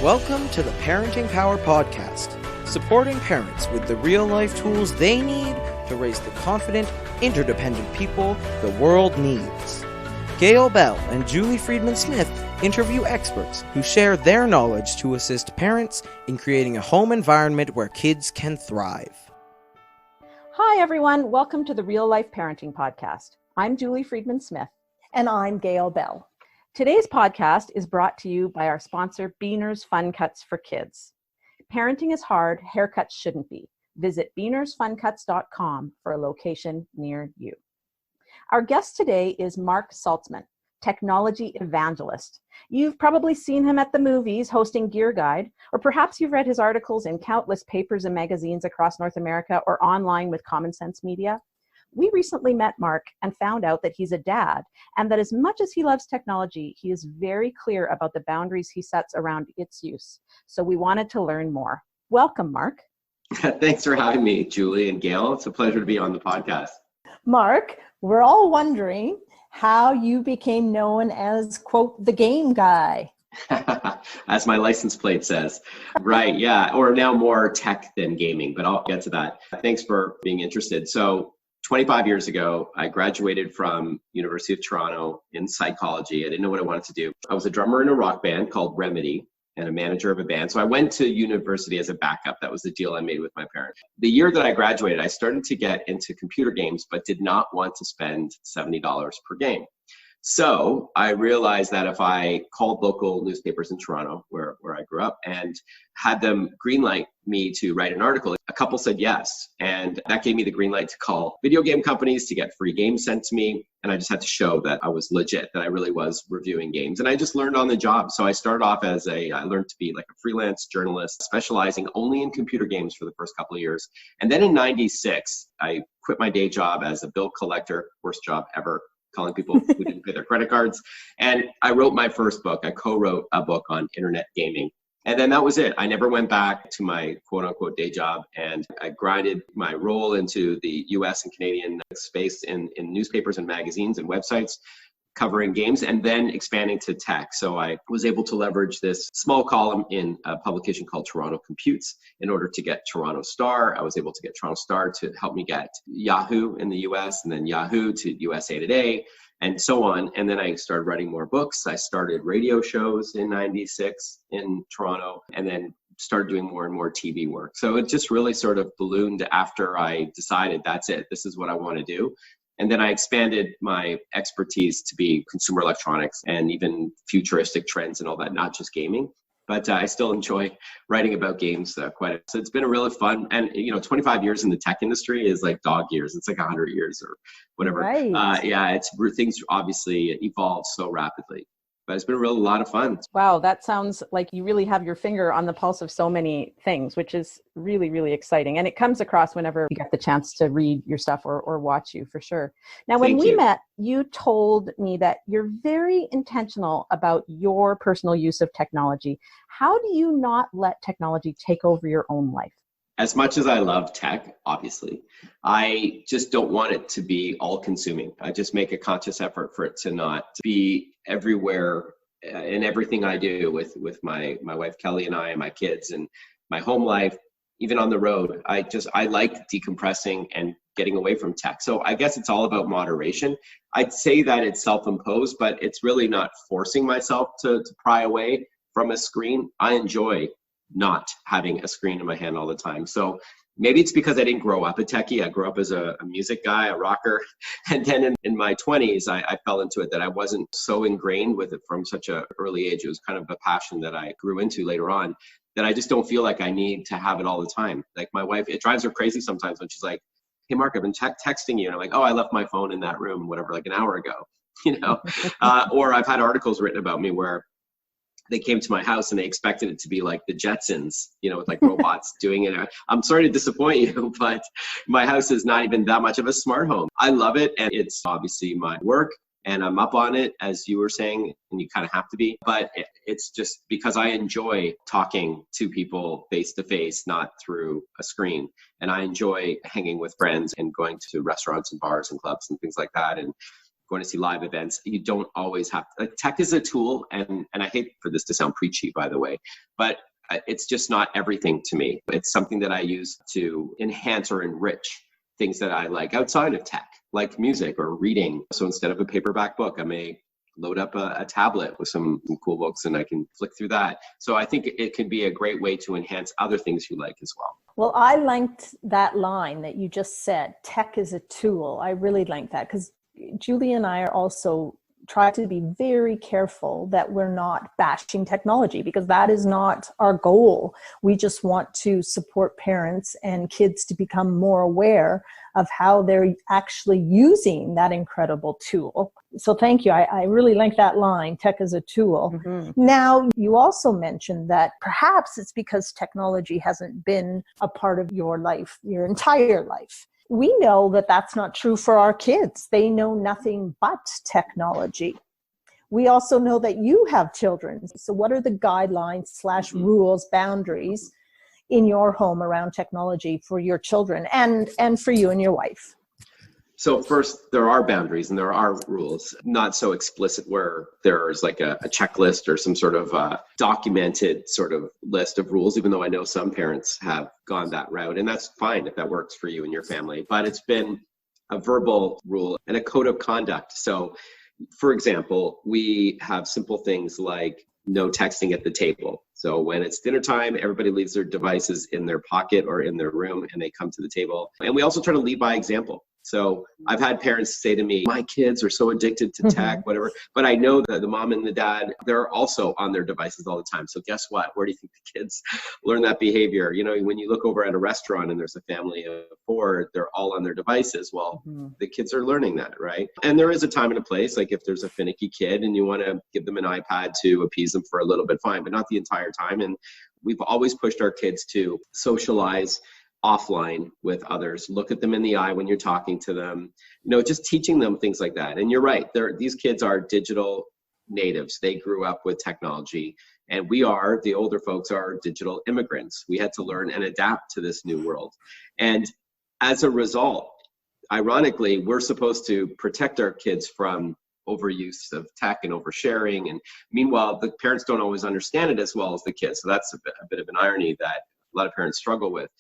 Welcome to the Parenting Power Podcast, supporting parents with the real-life tools they need to raise the confident, interdependent people the world needs. Gail Bell and Julie Friedman-Smith interview experts who share their knowledge to assist parents in creating a home environment where kids can thrive. Hi, everyone. Welcome to the Real Life Parenting Podcast. I'm Julie Friedman-Smith. And I'm Gail Bell. Today's podcast is brought to you by our sponsor, Beaner's Fun Cuts for Kids. Parenting is hard, haircuts shouldn't be. Visit beanersfuncuts.com for a location near you. Our guest today is Marc Saltzman, technology evangelist. You've probably seen him at the movies hosting Gear Guide, or perhaps you've read his articles in countless papers and magazines across North America or online with Common Sense Media. We recently met Marc and found out that he's a dad, and that as much as he loves technology, he is very clear about the boundaries he sets around its use. So we wanted to learn more. Welcome, Marc. Thanks for having me, Julie and Gail. It's a pleasure to be on the podcast. Marc, we're all wondering how you became known as, quote, the game guy. As my license plate says. Right, yeah, or now more tech than gaming, but I'll get to that. Thanks for being interested. So 25 years ago, I graduated from University of Toronto in psychology. I didn't know what I wanted to do. I was a drummer in a rock band called Remedy and a manager of a band. So I went to university as a backup. That was the deal I made with my parents. The year that I graduated, I started to get into computer games, but did not want to spend $70 per game. So I realized that if I called local newspapers in Toronto, where I grew up, and had them greenlight me to write an article, a couple said yes. And that gave me the green light to call video game companies to get free games sent to me. And I just had to show that I was legit, that I really was reviewing games. And I just learned on the job. So I started off I learned to be like a freelance journalist, specializing only in computer games for the first couple of years. And then in '96, I quit my day job as a bill collector, worst job ever, calling people who didn't pay their credit cards. And I wrote my first book. I co-wrote a book on internet gaming. And then that was it. I never went back to my quote unquote day job. And I grinded my role into the US and Canadian space in newspapers and magazines and websites covering games, and then expanding to tech. So I was able to leverage this small column in a publication called Toronto Computes in order to get Toronto Star. I was able to get Toronto Star to help me get Yahoo in the US, and then Yahoo to USA Today, and so on. And then I started writing more books. I started radio shows in '96 in Toronto, and then started doing more and more TV work. So it just really sort of ballooned after I decided that's it. This is what I want to do. And then I expanded my expertise to be consumer electronics and even futuristic trends and all that, not just gaming. But I still enjoy writing about games quite a bit. So it's been a really fun, and 25 years in the tech industry is like dog years. It's like 100 years or whatever. Right. Things obviously evolve so rapidly. But it's been a lot of fun. Wow, that sounds like you really have your finger on the pulse of so many things, which is really, really exciting. And it comes across whenever you get the chance to read your stuff or watch you, for sure. Now, when we met, you told me that you're very intentional about your personal use of technology. How do you not let technology take over your own life? As much as I love tech, obviously, I just don't want it to be all-consuming. I just make a conscious effort for it to not be everywhere in everything I do with my wife Kellie and I and my kids and my home life, even on the road. I like decompressing and getting away from tech. So I guess it's all about moderation. I'd say that it's self-imposed, but it's really not forcing myself to pry away from a screen. I enjoy not having a screen in my hand all the time. So maybe it's because I didn't grow up a techie. I grew up as a music guy, a rocker. And then in my 20s, I fell into it, that I wasn't so ingrained with it from such an early age. It was kind of a passion that I grew into later on, that I just don't feel like I need to have it all the time. Like my wife, it drives her crazy sometimes when she's like, hey, Marc, I've been texting you. And I'm like, oh, I left my phone in that room, whatever, like an hour ago, or I've had articles written about me where they came to my house and they expected it to be like the Jetsons, with like robots doing it. I'm sorry to disappoint you, but my house is not even that much of a smart home. I love it. And it's obviously my work and I'm up on it, as you were saying, and you kind of have to be. But it's just because I enjoy talking to people face to face, not through a screen. And I enjoy hanging with friends and going to restaurants and bars and clubs and things like that. And going to see live events. You don't always have to, like, tech is a tool, and I hate for this to sound preachy, by the way, but it's just not everything to me. It's something that I use to enhance or enrich things that I like outside of tech, like music or reading. So instead of a paperback book, I may load up a tablet with some cool books and I can flick through that. So I think it can be a great way to enhance other things you like as well. Well, I liked that line that you just said, tech is a tool. I really like that, because Julie and I are also try to be very careful that we're not bashing technology, because that is not our goal. We just want to support parents and kids to become more aware of how they're actually using that incredible tool. So thank you. I really like that line, tech is a tool. Now, you also mentioned that perhaps it's because technology hasn't been a part of your life, your entire life. We know that that's not true for our kids. They know nothing but technology. We also know that you have children. So what are the guidelines / rules, boundaries in your home around technology for your children and for you and your wife? So first, there are boundaries and there are rules, not so explicit where there's like a checklist or some sort of documented sort of list of rules, even though I know some parents have gone that route. And that's fine if that works for you and your family. But it's been a verbal rule and a code of conduct. So, for example, we have simple things like no texting at the table. So when it's dinner time, everybody leaves their devices in their pocket or in their room and they come to the table. And we also try to lead by example. So I've had parents say to me, my kids are so addicted to tech, whatever. But I know that the mom and the dad, they're also on their devices all the time. So guess what? Where do you think the kids learn that behavior? You know, when you look over at a restaurant and there's a family of 4, they're all on their devices. Well, the kids are learning that, right? And there is a time and a place. Like if there's a finicky kid and you want to give them an iPad to appease them for a little bit, fine, but not the entire time. And we've always pushed our kids to socialize offline with others, look at them in the eye when you're talking to them, you know, just teaching them things like that. And you're right, these kids are digital natives. They grew up with technology, and the older folks are digital immigrants. We had to learn and adapt to this new world. And as a result, ironically, we're supposed to protect our kids from overuse of tech and oversharing. And meanwhile, the parents don't always understand it as well as the kids. So that's a bit of an irony that a lot of parents struggle with.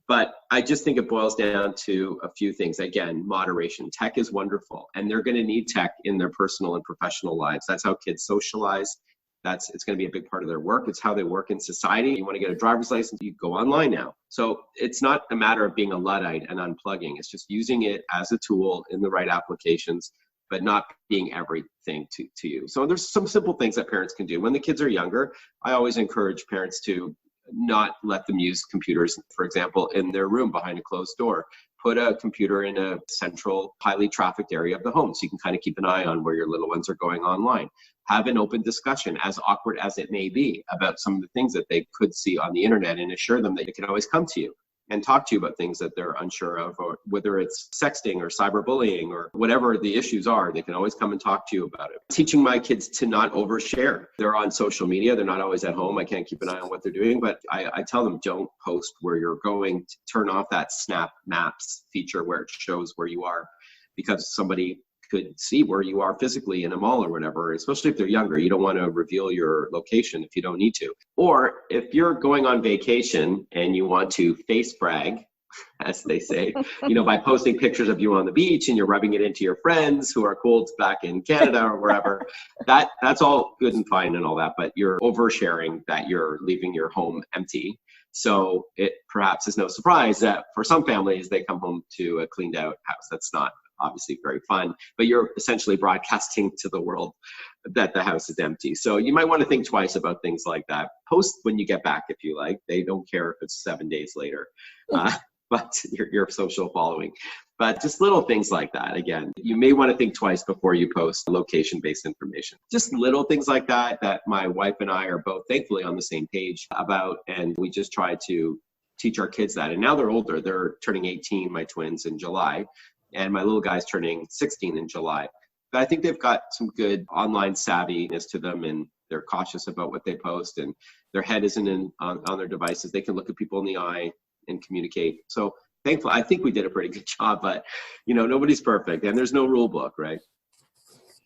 But I just think it boils down to a few things. Again, moderation. Tech is wonderful, and they're going to need tech in their personal and professional lives. That's how kids socialize. It's going to be a big part of their work. It's how they work in society. You want to get a driver's license, you go online now. So it's not a matter of being a Luddite and unplugging. It's just using it as a tool in the right applications, but not being everything to you. So there's some simple things that parents can do. When the kids are younger, I always encourage parents to not let them use computers, for example, in their room behind a closed door. Put a computer in a central, highly trafficked area of the home so you can kind of keep an eye on where your little ones are going online. Have an open discussion, as awkward as it may be, about some of the things that they could see on the internet, and assure them that they can always come to you and talk to you about things that they're unsure of, or whether it's sexting or cyberbullying or whatever the issues are, they can always come and talk to you about it. Teaching my kids to not overshare. They're on social media. They're not always at home. I can't keep an eye on what they're doing, but I tell them, don't post where you're going. Turn off that Snap Maps feature where it shows where you are, because somebody could see where you are physically in a mall or whatever, especially if they're younger. You don't want to reveal your location if you don't need to. Or if you're going on vacation and you want to face brag, as they say, you know, by posting pictures of you on the beach and you're rubbing it into your friends who are cool back in Canada or wherever, that's all good and fine and all that, but you're oversharing that you're leaving your home empty. So it perhaps is no surprise that for some families, they come home to a cleaned out house. That's not obviously very fun, but you're essentially broadcasting to the world that the house is empty. So you might want to think twice about things like that. Post when you get back if you like. They don't care if it's 7 days later, but your social following. But just little things like that. Again, you may want to think twice before you post location-based information. Just little things like that my wife and I are both thankfully on the same page about, and we just try to teach our kids that. And now they're older. They're turning 18, my twins, in July. And my little guy's turning 16 in July. But I think they've got some good online savviness to them, and they're cautious about what they post, and their head isn't on their devices. They can look at people in the eye and communicate. So thankfully, I think we did a pretty good job, but you know, nobody's perfect, and there's no rule book, right?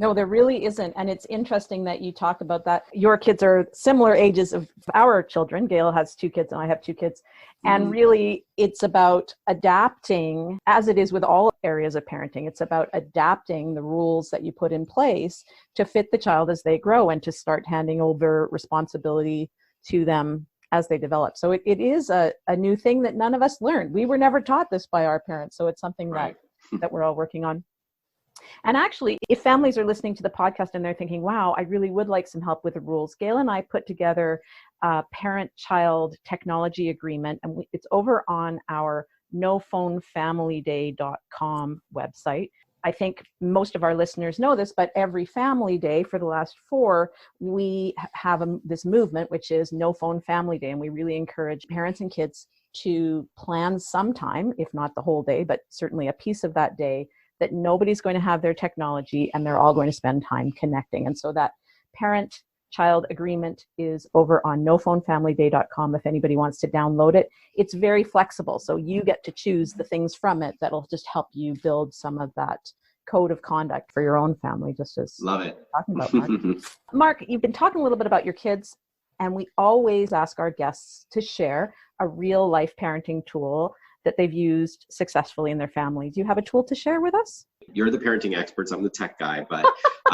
No, there really isn't. And it's interesting that you talk about that. Your kids are similar ages of our children. Gail has 2 kids and I have 2 kids. And really, it's about adapting, as it is with all areas of parenting. It's about adapting the rules that you put in place to fit the child as they grow and to start handing over responsibility to them as they develop. So it is a new thing that none of us learned. We were never taught this by our parents. So it's something that we're all working on. And actually, if families are listening to the podcast and they're thinking, wow, I really would like some help with the rules, Gail and I put together a parent-child technology agreement, and it's over on our nophonefamilyday.com website. I think most of our listeners know this, but every family day for the last 4, we have this movement, which is No Phone Family Day. And we really encourage parents and kids to plan some time, if not the whole day, but certainly a piece of that day, that nobody's going to have their technology and they're all going to spend time connecting. And so that parent-child agreement is over on nophonefamilyday.com if anybody wants to download it. It's very flexible, so you get to choose the things from it that'll just help you build some of that code of conduct for your own family, just as Love it. Talking about Mark. Mark, you've been talking a little bit about your kids, and we always ask our guests to share a real-life parenting tool that they've used successfully in their family. Do you have a tool to share with us? You're the parenting experts. I'm the tech guy, but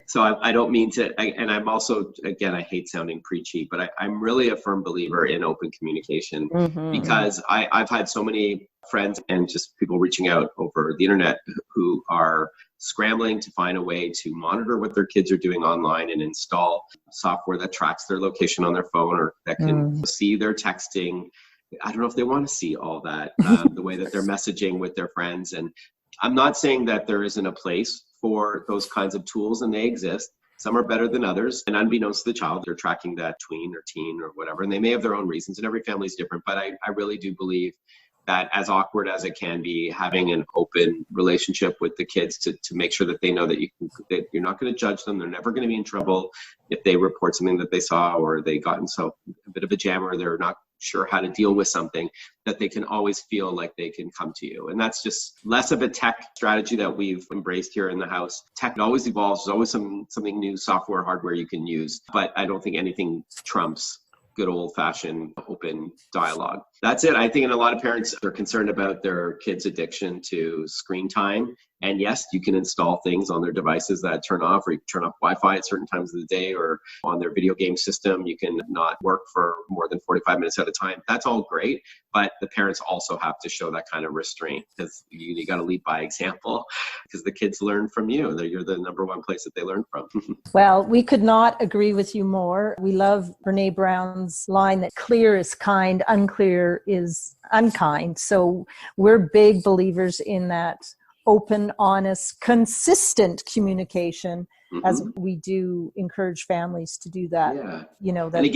so I don't mean to, and I'm also, again, I hate sounding preachy, but I'm really a firm believer in open communication because I've had so many friends and just people reaching out over the internet who are scrambling to find a way to monitor what their kids are doing online and install software that tracks their location on their phone or that can see their texting. I don't know if they want to see all that, the way that they're messaging with their friends. And I'm not saying that there isn't a place for those kinds of tools, and they exist. Some are better than others. And unbeknownst to the child, they're tracking that tween or teen or whatever. And they may have their own reasons, and every family is different. But I really do believe that, as awkward as it can be, having an open relationship with the kids to make sure that they know that that you're not going to judge them. They're never going to be in trouble if they report something that they saw or they got in a bit of a jam or they're not sure how to deal with something, that they can always feel like they can come to you. And that's just less of a tech strategy that we've embraced here in the house. Tech always evolves. There's always something new, software, hardware you can use. But I don't think anything trumps good old-fashioned open dialogue. That's it. I think, and a lot of parents are concerned about their kids' addiction to screen time. And yes, you can install things on their devices that turn off, or you can turn off Wi-Fi at certain times of the day, or on their video game system, you can not work for more than 45 minutes at a time. That's all great, but the parents also have to show that kind of restraint, because you got to lead by example, because the kids learn from you. You're the number one place that they learn from. Well, we could not agree with you more. We love Brene Brown's line that clear is kind, unclear is unkind. So we're big believers in that open, honest, consistent communication, as we do encourage families to do that. Yeah. You know, that, and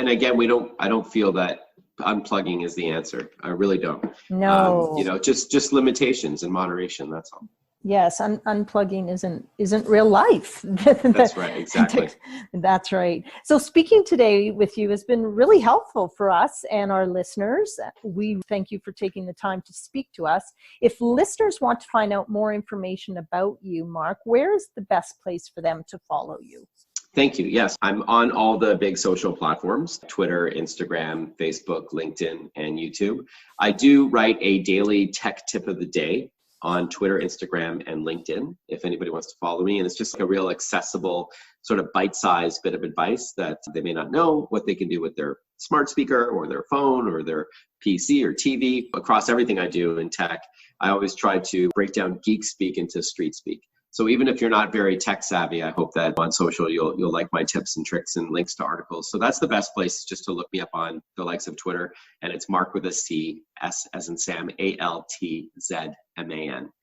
again, I don't feel that unplugging is the answer. I really don't. No. Just limitations and moderation. That's all. Yes, unplugging isn't real life. That's right, exactly. That's right. So speaking today with you has been really helpful for us and our listeners. We thank you for taking the time to speak to us. If listeners want to find out more information about you, Mark, where is the best place for them to follow you? Thank you. Yes, I'm on all the big social platforms: Twitter, Instagram, Facebook, LinkedIn, and YouTube. I do write a daily tech tip of the day on Twitter, Instagram, and LinkedIn, if anybody wants to follow me. And it's just like a real accessible, sort of bite-sized bit of advice that they may not know what they can do with their smart speaker or their phone or their PC or TV. Across everything I do in tech, I always try to break down geek speak into street speak. So even if you're not very tech savvy, I hope that on social you'll like my tips and tricks and links to articles. So that's the best place, just to look me up on the likes of Twitter. And it's Mark with a C, S as in Sam, ALTZMAN.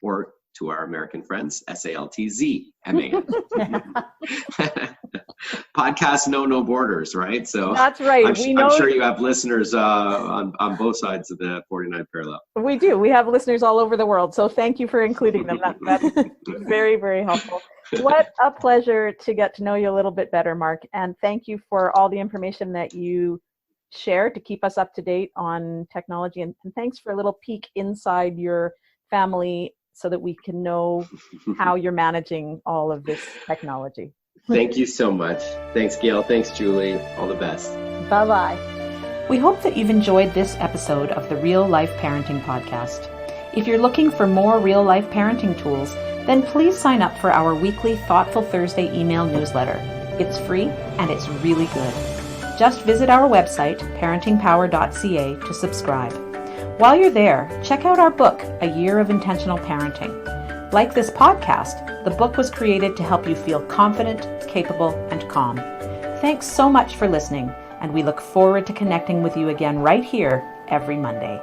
Or to our American friends, SALTZMAN. Podcast know no borders, right? So that's right. I'm sure you have listeners on both sides of the 49 parallel. We do. We have listeners all over the world. So thank you for including them. That's very, very helpful. What a pleasure to get to know you a little bit better, Mark. And thank you for all the information that you share to keep us up to date on technology. And thanks for a little peek inside your family so that we can know how you're managing all of this technology. Thank you so much. Thanks, Gail. Thanks, Julie. All the best. Bye-bye. We hope that you've enjoyed this episode of the Real Life Parenting Podcast. If you're looking for more real life parenting tools, then please sign up for our weekly Thoughtful Thursday email newsletter. It's free and it's really good. Just visit our website, parentingpower.ca, to subscribe. While you're there, check out our book, A Year of Intentional Parenting. Like this podcast, the book was created to help you feel confident, capable, and calm. Thanks so much for listening, and we look forward to connecting with you again right here every Monday.